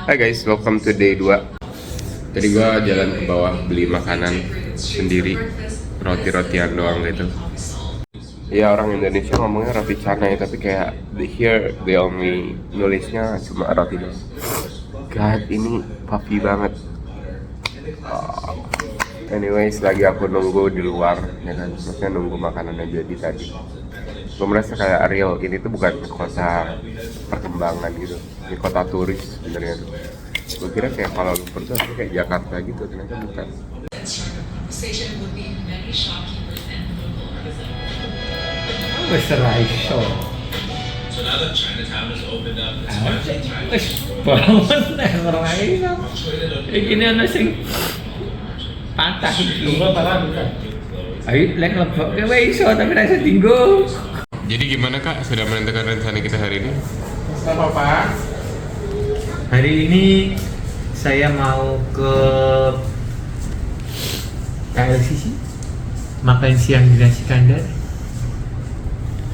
Hai guys, welcome to day 2. Tadi gua jalan ke bawah beli makanan sendiri, roti-rotian doang gitu. Ya orang Indonesia ngomongnya roti canai, tapi kayak here they only nulisnya cuma roti doang. God, ini puffy banget. Anyways, lagi aku nunggu di luar, ya kan, maksudnya nunggu makanannya jadi tadi. Gue merasa kayak Ariel, ini tuh bukan kota perkembangan gitu, ini kota turis sebenarnya tuh. Gue kira kayak Kuala Lumpur tuh kayak Jakarta gitu, ternyata bukan. Berserai show. Bangun ngerai kan. Gini ana sing patah iki. Ayo lek lebok kowe iso tapi ra iso dinggo. Jadi gimana Kak, sudah menentukan rencana kita hari ini? Enggak apa-apa. Hari ini saya mau ke KLCC makan siang di Nasi Kandar.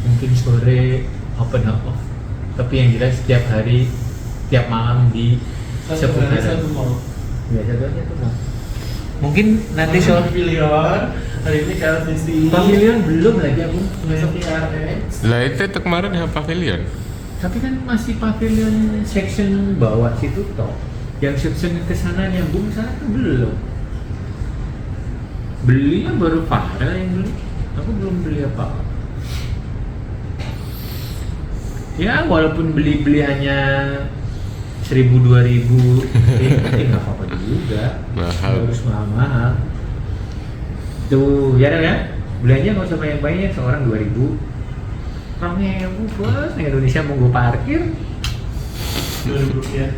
Mungkin sore open house. Tapi yang jelas setiap hari, tiap malam di seputaran. Biasa aja tuh mau. Mungkin nanti soal Pavilion hari ini KLCC. pavilion belum lagi aku. Besok IRX. Lah itu kemarin ya pavilion. Tapi kan masih pavilion section bawah situ toh. Yang section ke sana nyambung sana tuh belum. Belinya baru Farel yang beli. Aku belum beli apa. Ya walaupun beli hanya 1.000-2.000, nggak apa-apa juga. Mahal. Nggak harus mahal-mahal. Tuh, ya kan ya? Belanja nggak usah banyak-banyak, seorang 2.000. Orangnya bos, di Indonesia mau gue parkir. 2.000 rupiah.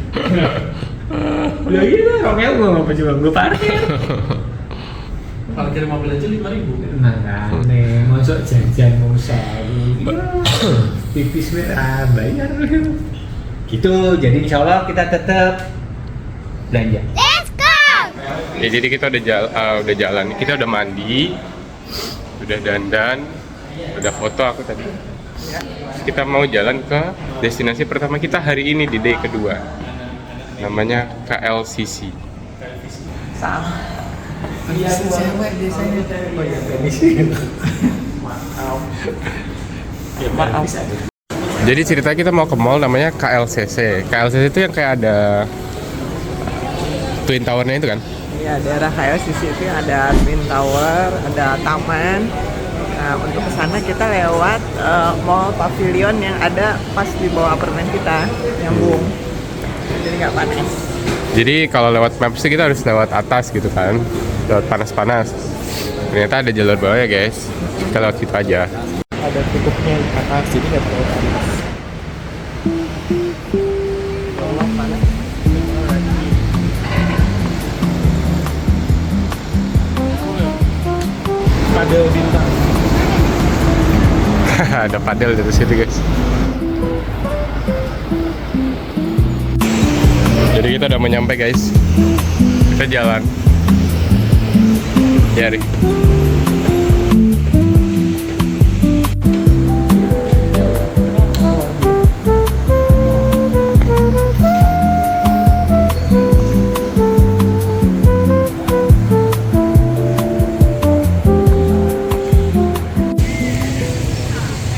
Lah iya, orangnya gue ngapa coba gue parkir. Parkir mobil aja 5.000. Nah kan, masuk jajan mau sewu. Tipis merah, bayar. Gitu, jadi insya Allah kita tetap belanja. Ya jadi kita udah jalan, kita udah mandi, udah dandan, udah foto aku tadi. Terus kita mau jalan ke destinasi pertama kita hari ini di day kedua. Namanya KLCC. Cewek biasanya banyak tenis. Maaf. Jadi cerita kita mau ke mall namanya KLCC. KLCC itu yang kayak ada Twin Tower-nya itu kan? Iya, daerah KLCC itu ada Twin Tower, ada taman. Nah, untuk ke sana kita lewat mall pavilion yang ada pas di bawah apartemen kita, nyambung. Jadi nggak panas. Jadi kalau lewat Maps kita harus lewat atas gitu kan, lewat panas-panas. Ternyata ada jalur bawah ya guys. Kita lewat situ aja. Ada tutupnya di atas, jadi nggak terlalu panas. Kalau panas, Padel bintang. Ada padel di situ guys. Jadi kita udah mau nyampe guys. Kita jalan. Ya Ri.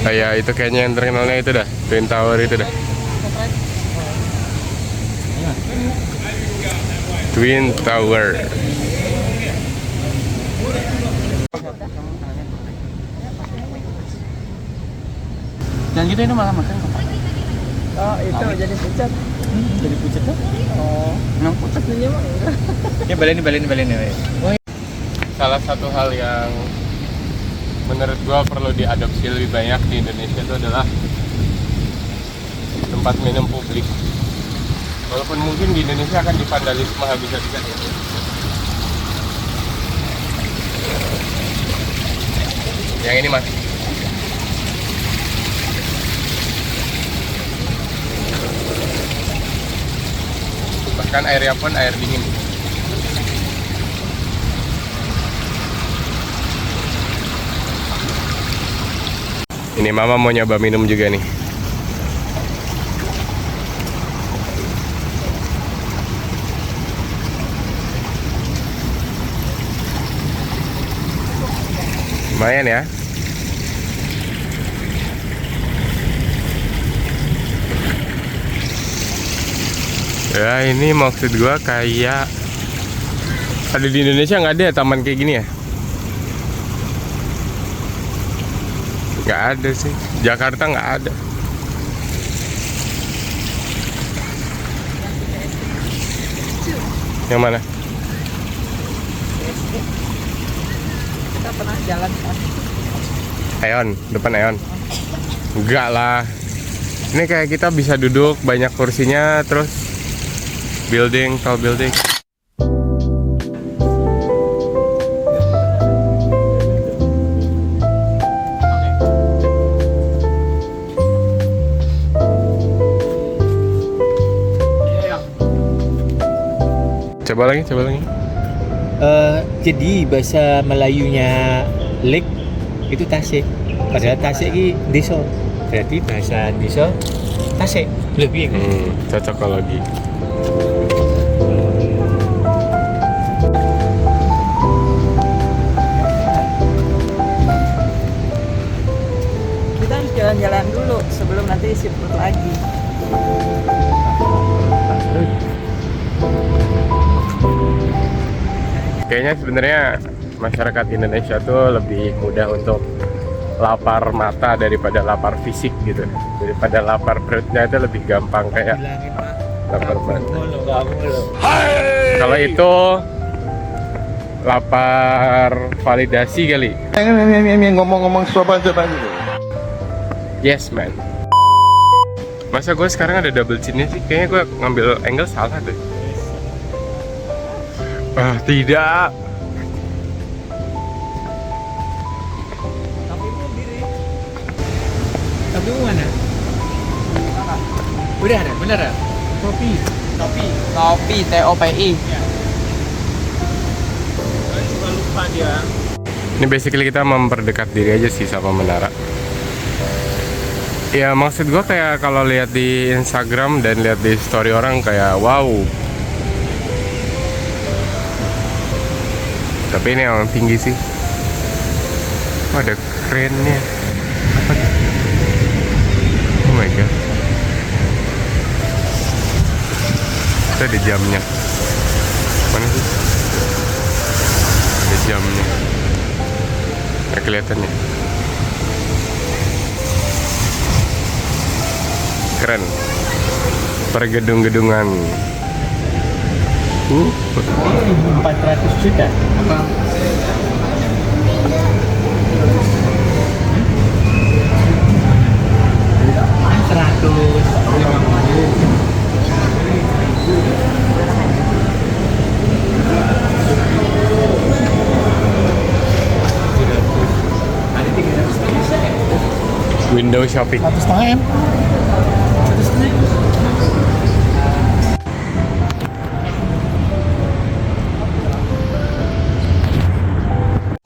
Kayak itu kayaknya yang terkenalnya itu dah, Twin Tower itu dah. Twin Tower. Yang gitu ini malah makan apa? oh itu jadi pucat. Jadi pucat tuh? Oh, Emang pucat? aslinya mah enggak. Ya balen ya. Salah satu hal yang menurut gua perlu diadopsi lebih banyak di Indonesia itu adalah tempat minum publik. Walaupun mungkin di Indonesia akan divandalisme habis-habisan ya. Yang ini mas. Bahkan airnya pun air dingin. Ini mama mau nyoba minum juga nih. Lumayan ya. Ya ini maksud gua kayak ada di Indonesia nggak ada ya taman kayak gini ya? Nggak ada sih. Jakarta nggak ada. Yang mana? Kita pernah jalan kan? Aeon, depan Aeon. Enggak lah. Ini kayak kita bisa duduk, banyak kursinya, terus building, tall building. Coba lagi, coba lagi. Jadi bahasa Melayunya lake itu Tasik. Padahal Tasik ini desa. Berarti bahasa desa Tasik. Lebih Cocokologi. Kita harus jalan-jalan dulu sebelum nanti siput lagi. Kayaknya sebenarnya masyarakat Indonesia tuh lebih mudah untuk lapar mata daripada lapar fisik gitu. Daripada lapar perutnya itu lebih gampang kayak lapar mata. Kalau itu lapar validasi kali. Ngomong-ngomong coba gitu. Yes man. Masa gue sekarang ada double chinnya sih? Kayaknya gue ngambil angle salah deh. Ah tidak. Tapi mana? Udah ada, bener ya? Kopi. Kopi TOPI. Juga lupa dia. Ini basically kita memperdekat diri aja sih sama menara. Ya maksud gue kayak kalau lihat di Instagram dan lihat di story orang kayak wow. Tapi ini yang tinggi sih. Oh, ada kerennya. Apa? Oh my god. Itu ada jamnya. Mana sih? Ada jamnya. Nggak kelihatan ya. Keren. Per gedung-gedungan. 400 juta. Apa? Window shopping. 1,5 M.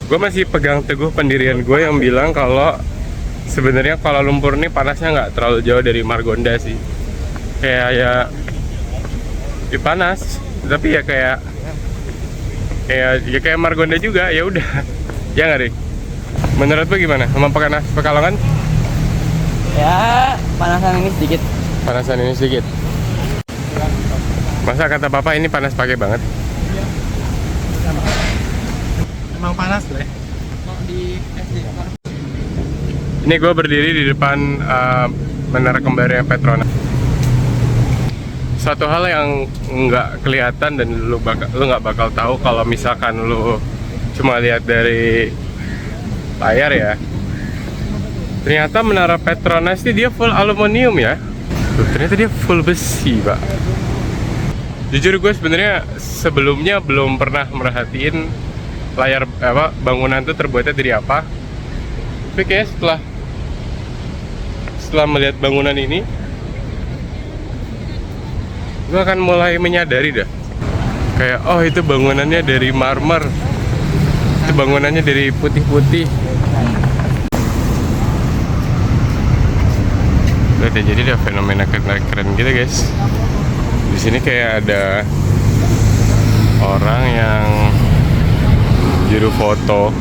Gue masih pegang teguh pendirian gue yang bilang kalau sebenarnya Kuala Lumpur ini panasnya nggak terlalu jauh dari Margonda sih. Kayak ya panas, tapi ya kayak Margonda juga, ya udah. Ya nggak deh? Menurut lo gimana? Sama Pekalongan? Ya, panasan ini sedikit. Panasan ini sedikit. Masa kata papa ini panas pakai banget? Emang panas deh. Di SD. Ini gue berdiri di depan Menara Kembarnya Petronas. Suatu hal yang nggak kelihatan dan lu nggak bakal tahu kalau misalkan lu cuma lihat dari layar ya. Ternyata Menara Petronas ini dia full aluminium ya. Tuh, ternyata dia full besi, Pak. Jujur gue sebenarnya sebelumnya belum pernah merhatiin layar bangunan itu terbuatnya dari apa. Tapi kayaknya setelah melihat bangunan ini, gue akan mulai menyadari dah. Kayak oh itu bangunannya dari marmer, itu bangunannya dari putih-putih. Udah jadi ada fenomena keren gitu guys. Di sini kayak ada orang yang juru foto.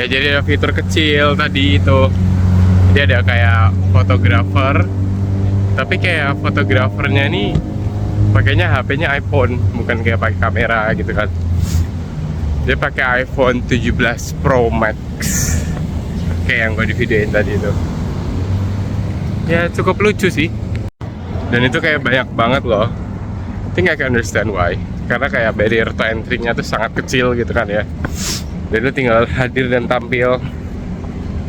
Ya, jadi ada fitur kecil tadi itu. Dia ada kayak fotografer, tapi kayak fotografernya nih pakainya HP-nya iPhone, bukan kayak pakai kamera gitu kan. Dia pakai iPhone 17 Pro Max, kayak yang gue di videoin tadi itu. Ya cukup lucu sih. Dan itu kayak banyak banget loh. I think I can understand why. Karena kayak barrier to entry-nya tuh sangat kecil gitu kan ya. Dan lu tinggal hadir dan tampil,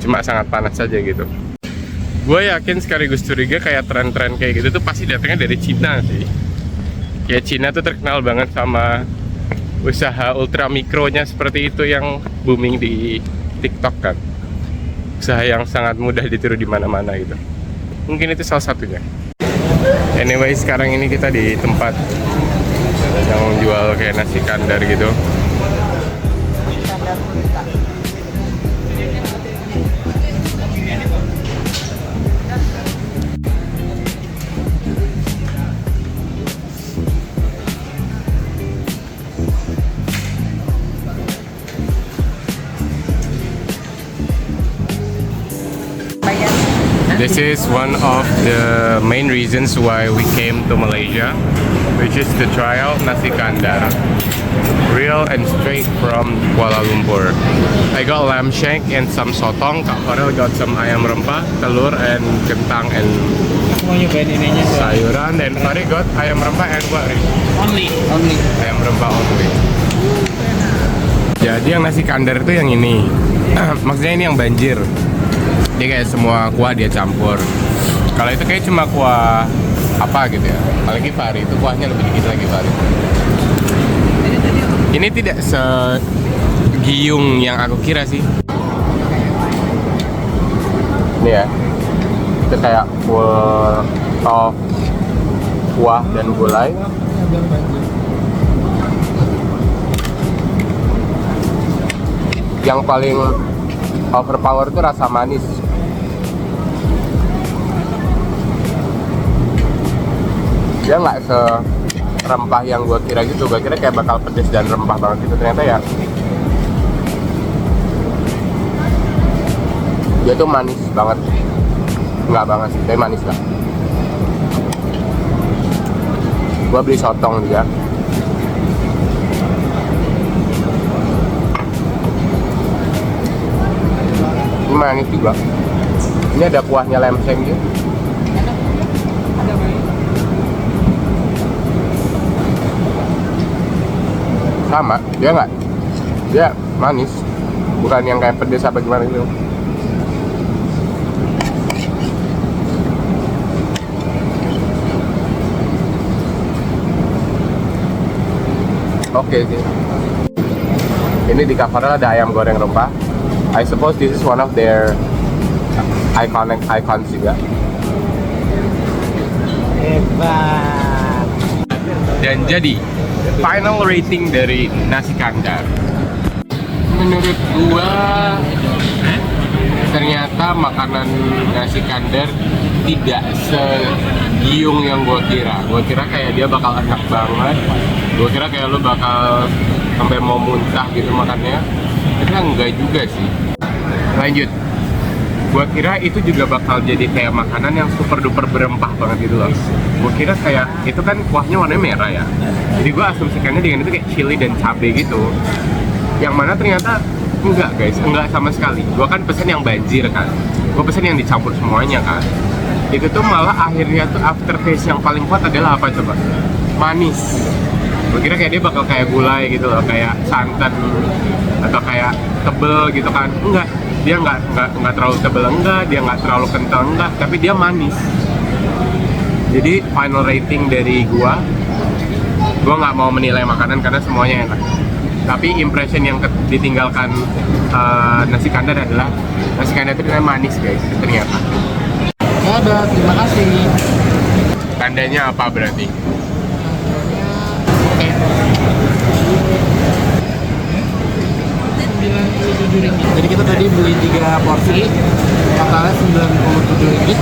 cuma sangat panas saja gitu. Gue yakin sekaligus curiga kayak tren-tren kayak gitu tuh pasti datangnya dari Cina sih. Kayak Cina tuh terkenal banget sama usaha ultra mikronya seperti itu yang booming di TikTok kan. Usaha yang sangat mudah ditiru di mana-mana gitu. Mungkin itu salah satunya. Anyway, sekarang ini kita di tempat yang jual kayak nasi kandar gitu. This is one of the main reasons why we came to Malaysia, which is to try out nasi kandar, real and straight from Kuala Lumpur. I got lamb shank and some sotong. Kak Farel got some ayam rempah, telur and kentang and Mau nyobain ininya tuh. sayuran. Dan Farid got ayam rempah and what? Only. Ayam rempah only. Jadi yang nasi kandar itu yang ini. Maksudnya ini yang banjir. Dia kayak semua kuah dia campur. Kalau itu kayak cuma kuah apa gitu ya. Apalagi Fari itu kuahnya lebih dikit lagi Fari. Ini tidak segiyung yang aku kira sih. Ini ya. Itu kayak full of kuah dan gulai. Yang paling overpower itu rasa manis. Dia nggak serempah yang gue kira gitu. Gue kira kayak bakal pedes dan rempah banget gitu. Ternyata ya dia tuh manis banget. Nggak banget sih, tapi manis lah. Gue beli sotong dia. Ini manis juga. Ini ada kuahnya lemseng gitu. Sama, dia nggak, dia manis, bukan yang kayak pedes apa gimana gitu. Oke sih. Ini di cover ada ayam goreng rempah. I suppose this is one of their icons juga. Hebat. Dan jadi final rating dari nasi kandar, menurut gua ternyata makanan nasi kandar tidak segiung yang gua kira. Gua kira kayak dia bakal enak banget. Gua kira kayak lu bakal sampai mau muntah gitu makannya. Ternyata enggak juga sih. Lanjut. Gua kira itu juga bakal jadi kayak makanan yang super duper berempah banget gitu loh. Gua kira kayak itu kan kuahnya warnanya merah ya. Jadi gua asumsikannya dengan itu kayak chili dan cabai gitu. Yang mana ternyata enggak guys, enggak sama sekali. Gua kan pesen yang banjir kan. Gua pesen yang dicampur semuanya kan. Itu tuh malah akhirnya tuh aftertaste yang paling kuat adalah apa coba? Manis. Gua kira kayak dia bakal kayak gulai gitu loh, kayak santan atau kayak tebel gitu kan. Enggak. Dia nggak terlalu tebel enggak, dia nggak terlalu kental enggak, tapi dia manis. Jadi final rating dari gua nggak mau menilai makanan karena semuanya enak. Tapi impression yang ditinggalkan nasi kandar adalah nasi kandar itu ternyata manis guys, ternyata. Ya udah, terima kasih. Tandanya apa berarti? Oke. 97 ringgit. Jadi kita tadi beli 3 porsi, totalnya 97 ringgit.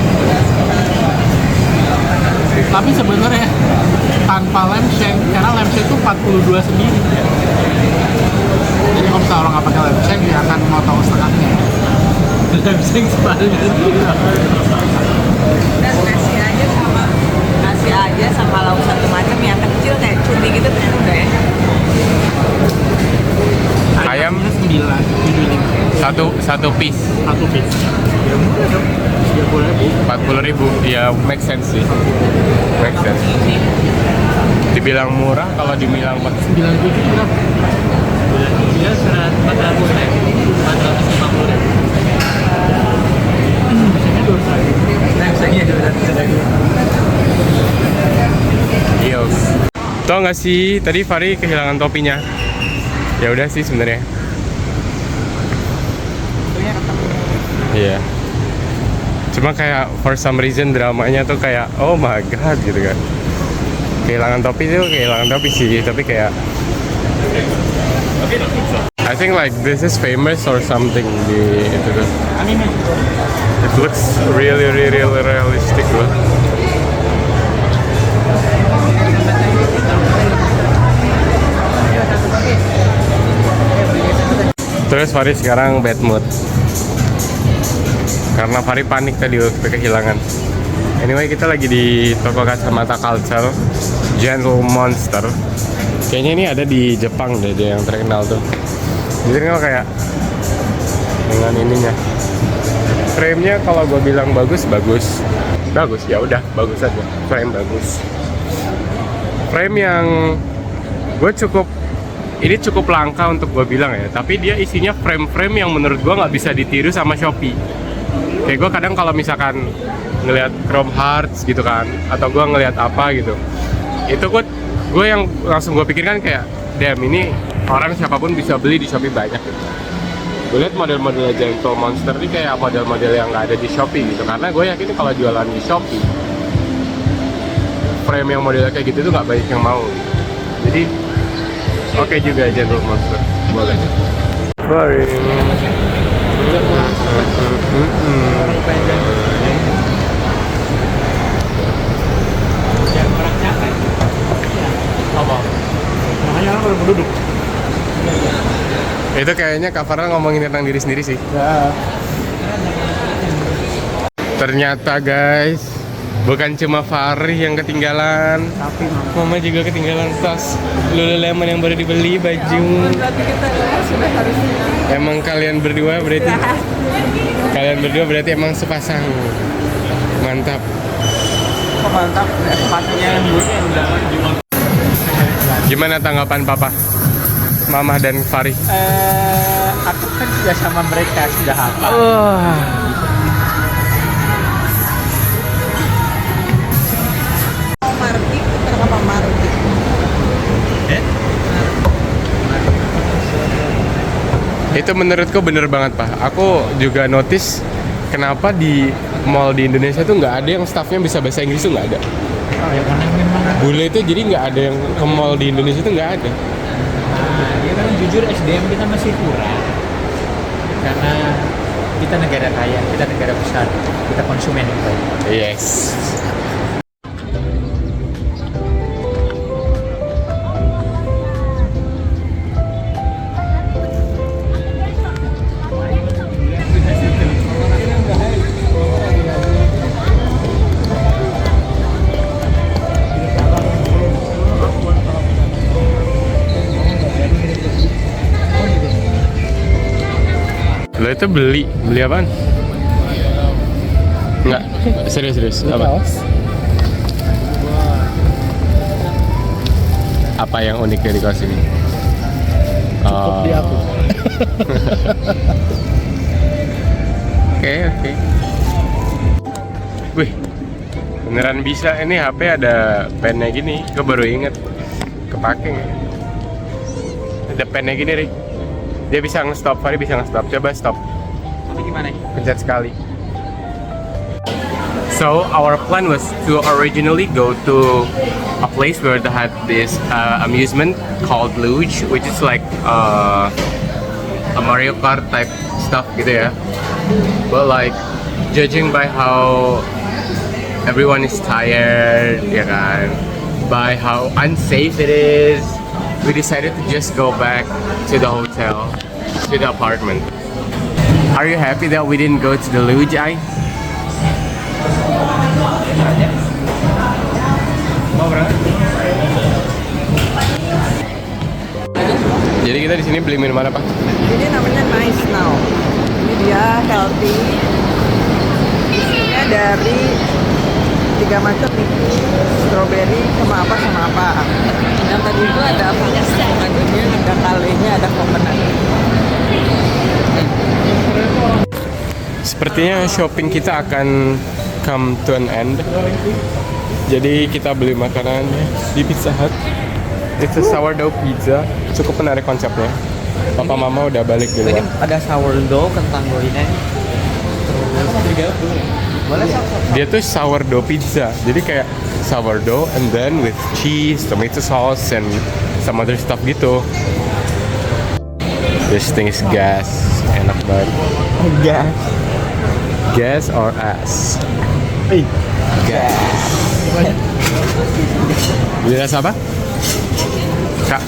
Tapi sebenarnya tanpa lamb shank, karena lamb shank itu 42 sendiri. Jadi kalau misalnya orang nggak pakai lem shake, dia akan motong setengahnya. Lem shake separuhnya. Dan nasi aja sama lauk satu macam yang kecil kayak cumi gitu kan udah ya. Ayam 9, 75. satu piece Satu piece. Ya murah dong. 40.000. Ya make sense sih. Make sense. Dibilang murah kalau dibilang 9 ribu berapa? Dia 450 ribu. Lem shake-nya 200 lagi. Yes. Tau nggak sih tadi Fari kehilangan topinya? Ya udah sih sebenarnya. Iya. Cuma kayak for some reason dramanya tuh kayak oh my god gitu kan. Kehilangan topi sih, tapi kayak I think like this is famous or something di itu tuh. It looks really realistic loh. Terus Fari sekarang bad mood karena Fari panik tadi waktu kehilangan. Anyway, kita lagi di toko kacamata Culture Gentle Monster. Kayaknya ini ada di Jepang deh, dia yang terkenal tuh. Jadi terkenal kayak dengan ininya. Frame-nya kalau gue bilang bagus ya udah bagus aja. Frame bagus. Frame yang gue ini cukup langka untuk gue bilang ya, tapi dia isinya frame-frame yang menurut gue nggak bisa ditiru sama Shopee. Kayak gue kadang kalau misalkan ngelihat Chrome Hearts gitu kan, atau gue ngelihat apa gitu, itu gue yang langsung gue pikirkan kayak, damn ini orang siapapun bisa beli di Shopee banyak gitu. Gue lihat model-model Gentle Monster ini kayak model-model yang nggak ada di Shopee gitu, karena gue yakin kalau jualan di Shopee, frame yang modelnya kayak gitu tuh nggak banyak yang mau. Jadi oke juga Gentle Monster, boleh. Boring. Makanya orang kalau duduk. Itu kayaknya Kak Farel ngomongin tentang diri sendiri sih. Ternyata guys, bukan cuma Fari yang ketinggalan, Tapi Mama juga ketinggalan tas Lululemon yang baru dibeli, baju. Berarti kita sudah harus Emang kalian berdua berarti emang sepasang. Mantap. kok mantap. Sepatunya yang dulu yang udah Gimana tanggapan Papa, Mama dan Fari? Aku kan sudah sama mereka, sudah hafal. Marti, kita sama Marti. Itu menurutku bener banget Pak. Aku juga notice kenapa di mall di Indonesia tuh nggak ada yang staffnya bisa bahasa Inggris tuh nggak ada. Bule itu jadi nggak ada yang ke mall di Indonesia tuh nggak ada. Ya kan jujur SDM kita masih kurang. Karena kita negara kaya, kita negara besar, kita konsumen yang baik. Yes. Lo itu beli apaan? Enggak, serius apa? Apa yang unik dari kaos ini? Oh. di aku. Oke. Wih, beneran bisa. Ini HP ada pennya gini. Gue baru inget, kepake nggak? Ada pennya gini, Rik. Dia bisa nge-stop, Fari bisa nge-stop. Coba stop. Tapi gimana? Pencet sekali. So our plan was to originally go to a place where they had this amusement called Luge, which is like a Mario Kart type stuff gitu ya. But like judging by how everyone is tired, ya kan, by how unsafe it is, we decided to just go back to the hotel, to the apartment. Are you happy that we didn't go to the luge, Ai? Jadi kita di sini beli minuman apa? Ini namanya Nice Now. Ini dia healthy. Isinya dari 3 macam nih, strawberry sama apa. Yang tadi itu ada madunya, ada kalenya, ada coconut. Sepertinya shopping kita akan come to an end. Jadi kita beli makanan di Pizza Hut. It's a sourdough pizza. Cukup menarik konsepnya. Papa mama udah balik di Ini luar. ada sourdough, kentang gorengnya. Boleh Dia tuh sourdough pizza. Jadi kayak sourdough and then with cheese, tomato sauce, and some other stuff gitu. This thing is gas. Enak banget. Gas. Gas or ass? Gas. Beli rasa apa? Kak.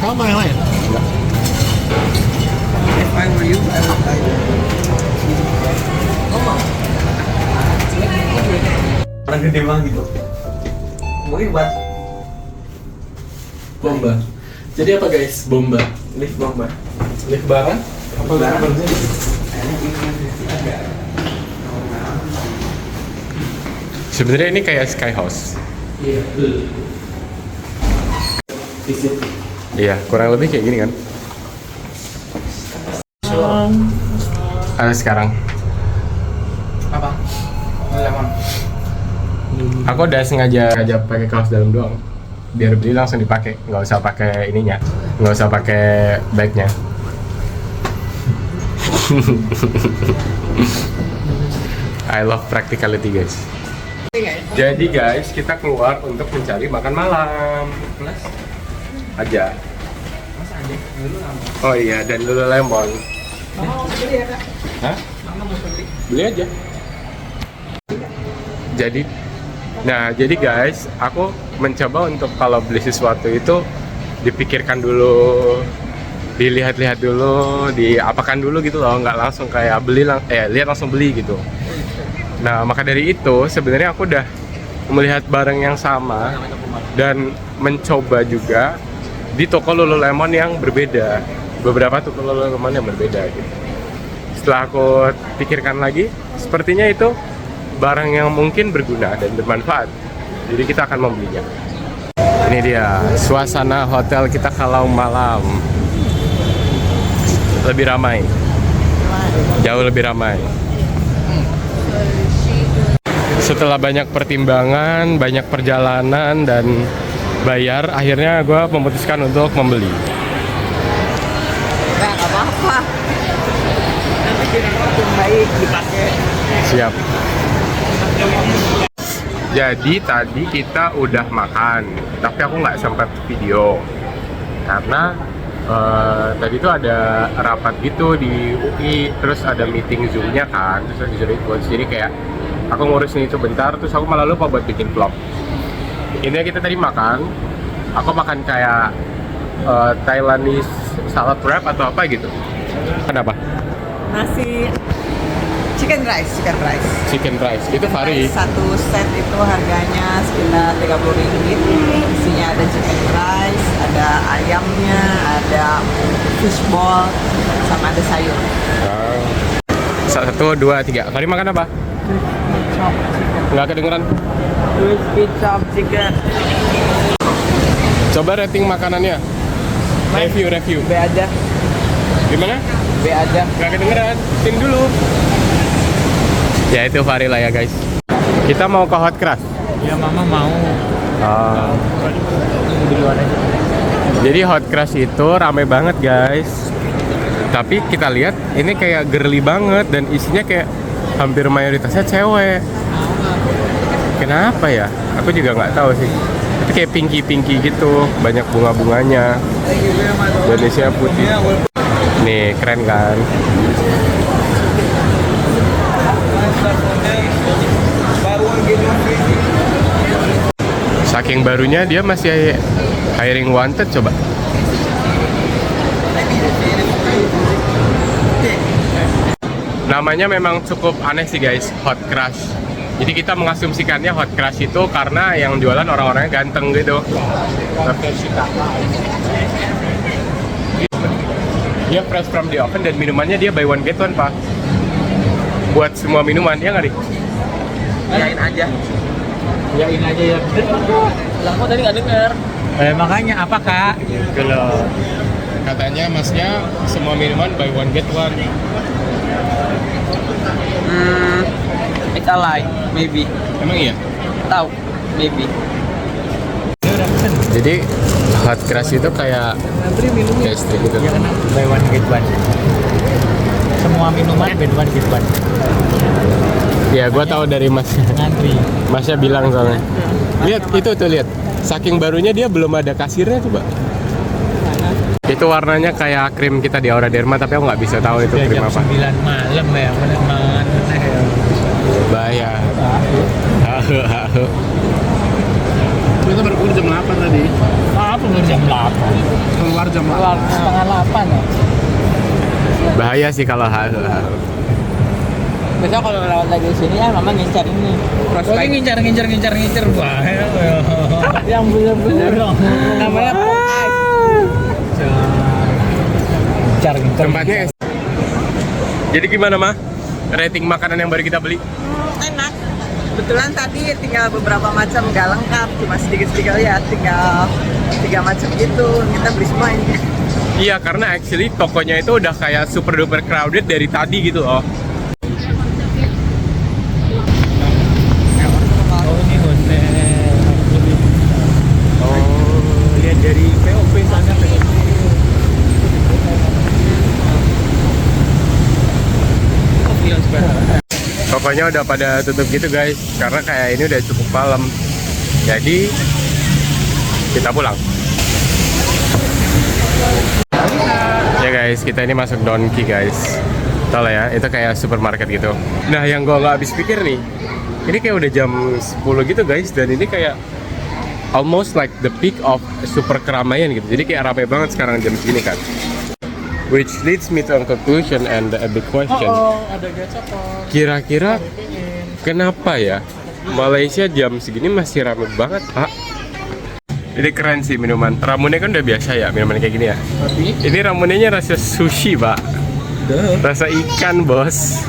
Kamu mau yang lain? Enggak. If I were you, I would buy it. Orang gede banget gitu. Mungkin buat Bomba. Jadi apa guys? Bomba. lift bomba. Lift barang? Apa barang? Sebenarnya ini kayak Sky House. Iya, kurang lebih kayak gini kan. Ada sekarang. Apa? Lemon. Aku udah sengaja pakai kaos dalam doang. Biar beli langsung dipakai, nggak usah pakai ininya, nggak usah pakai bagnya. I love practicality guys. Jadi guys, kita keluar untuk mencari makan malam. Aja. Oh iya, dan Lululemon. Hah? Beli aja. Jadi guys, aku mencoba untuk kalau beli sesuatu itu dipikirkan dulu, dilihat-lihat dulu, diapakan dulu gitu loh, nggak langsung kayak lihat langsung beli gitu. Nah, maka dari itu sebenarnya aku udah melihat barang yang sama dan mencoba juga di toko Lululemon yang berbeda. Beberapa toko Lululemon yang berbeda gitu. Setelah aku pikirkan lagi, sepertinya itu barang yang mungkin berguna dan bermanfaat. Jadi kita akan membelinya. Ini dia suasana hotel kita kalau malam. Lebih ramai. Jauh lebih ramai. Setelah banyak pertimbangan, banyak perjalanan dan bayar, akhirnya gue memutuskan untuk membeli. Nggak apa-apa. Nanti jadi baik dipakai. Siap. Jadi tadi kita udah makan, tapi aku nggak sempat video karena tadi tuh ada rapat gitu di UI, terus ada meeting Zoom-nya kan, terus disuruh ikut. Jadi kayak aku ngurusin itu bentar, terus aku malah lupa buat bikin vlog. Intinya kita tadi makan, aku makan kayak Thailandese salad wrap atau apa gitu. Kenapa? Nasi chicken rice. Chicken rice, itu Fari. Satu set itu harganya sekitar 30 ringgit. Isinya ada chicken rice, ada ayamnya, ada fishball, sama ada sayur. Satu, dua, tiga. Fari makan apa? Nggak kedengeran. Crispy chop chicken. Coba rating makanannya. Review. B aja. Gimana? B aja. Nggak kedengeran. Ting dulu. Ya itu Fari lah ya guys. Kita mau ke Hot Crush. Ya mama mau. Di luar aja. Jadi Hot Crush itu rame banget guys. Tapi kita lihat ini kayak girly banget dan isinya kayak hampir mayoritasnya cewek. Kenapa ya? Aku juga nggak tahu sih. Tapi kayak pinky gitu, banyak bunga-bunganya. Dan isinya putih. Nih keren kan? Saking barunya dia masih hiring wanted coba. Namanya memang cukup aneh sih guys, Hot Crush. Jadi kita mengasumsikannya Hot Crush itu karena yang jualan orang-orangnya ganteng gitu. Dia fresh from the oven dan minumannya dia buy one get one pak. Buat semua minuman, ya nggak nih? Yain aja. Yain aja ya. Lah kok tadi nggak dengar? Makanya apa kak? Gitu loh. Katanya masnya semua minuman buy one get one. It's a lie, maybe. Emang iya? Tahu, maybe. Jadi Hot Crush itu kayak pastry gitu. Ya kan buy one get one. Semua minuman buy one get one. Ya, gua tahu dari Mas. Ngantri. Masnya bilang soalnya. Lihat itu tuh lihat. Saking barunya dia belum ada kasirnya coba. Itu warnanya kayak krim kita di Aura Derma tapi aku nggak bisa tahu itu krim jam apa. 9 malam ya, bener-bener ya. Bahaya. Kita baru keluar jam 8 tadi. Apa baru jam 8? Keluar jam 8. Keluar setengah 8 ya. Bahaya sih kalau Besok kalau lewat lagi sini ya mama ngincar ini. Lagi ngincar bahaya ya. Yang bener-bener namanya Ngincar. tempatnya. Jadi gimana mah? Rating makanan yang baru kita beli? Enak. Kebetulan tadi tinggal beberapa macam, nggak lengkap, cuma sedikit-sedikit ya, tinggal 3 macam gitu. Kita beli semua ini. Iya, karena actually tokonya itu udah kayak super duper crowded dari tadi gitu loh. Oh ini hotel. Oh lihat dari POV sana POV. Pokoknya udah pada tutup gitu guys, karena kayak ini udah cukup malam. Jadi kita pulang. Ya guys, kita ini masuk Donki guys. Tahu lah ya, itu kayak supermarket gitu. Nah yang gua nggak habis pikir nih, ini kayak udah jam 10 gitu guys, dan ini kayak almost like the peak of super keramaian gitu. Jadi kayak ramai banget sekarang jam segini kan. Which leads me to a conclusion and a big question. Ada gacapon. Kira-kira kenapa ya Malaysia jam segini masih ramai banget pak? Ini keren sih minuman. Ramunnya kan udah biasa ya minuman kayak gini ya. Ini ramunnya rasa sushi pak. Rasa ikan bos.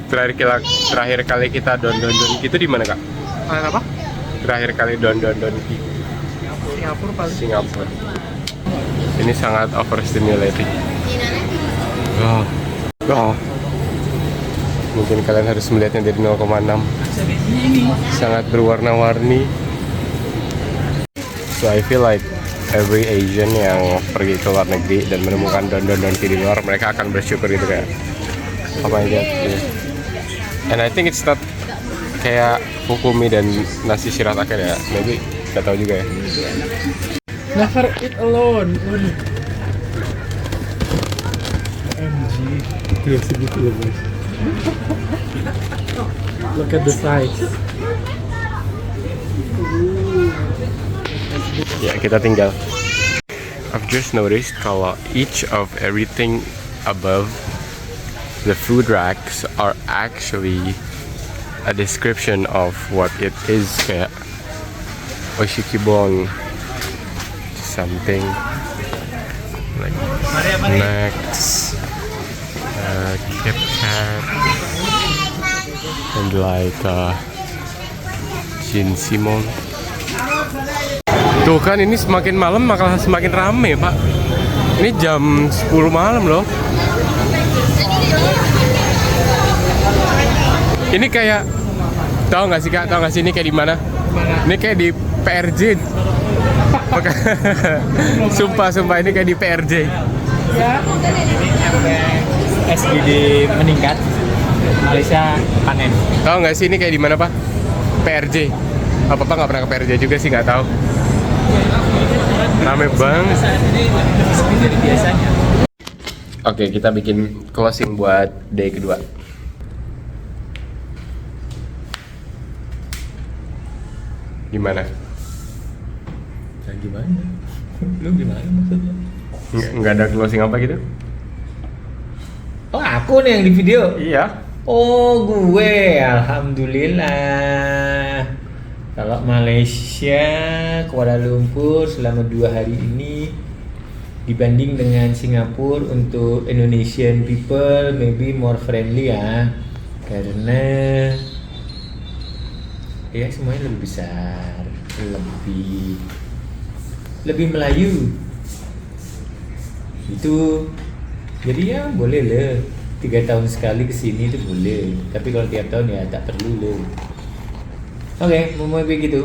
Terakhir kali kita don itu di mana kak? apa? Terakhir kali don Singapura paling. Singapura. Ini sangat overstimulating. Oh. Mungkin kalian harus melihatnya dari 0,6. Sangat berwarna-warni. So I feel like every Asian yang pergi ke luar negeri dan menemukan don di luar, mereka akan bersyukur gitu kayak oh my god. Yeah. And I think it's not kayak fukumi dan nasi shiratake ya. Maybe nggak tahu juga ya. Never eat alone. OMG. Tuh segitu loh guys. Look at the size. Ya kita tinggal. I've just noticed kalau each of everything above the food racks are actually a description of what it is, kayak oshikibong, something like Max, Kit Kat, and like Jin Simon. Tuh kan ini semakin malam malah semakin rame pak. Ini jam 10 malam loh. Ini kayak tahu nggak sih kak? Tahu nggak sih ini kayak di mana? Ini kayak di PRJ. Sumpah ini kayak di PRJ. SGD meningkat, Malaysia panen. Tahu nggak sih ini kayak di mana pak? PRJ. Apa nggak pernah ke PRJ juga sih, nggak tahu. Rame banget. Oke, kita bikin closing buat day kedua. Gimana? Nah, gimana? Lu gimana maksudnya? Nggak ada closing apa gitu? Oh, aku nih yang di video. Iya. Oh, gue. Alhamdulillah. Kalau Malaysia, Kuala Lumpur selama 2 hari ini dibanding dengan Singapura untuk Indonesian people maybe more friendly ya. Karena ya semuanya lebih besar, lebih Melayu. Itu jadi ya boleh lah 3 tahun sekali kesini itu boleh, tapi kalau tiap tahun ya tak perlu lah. Oke, mau begitu.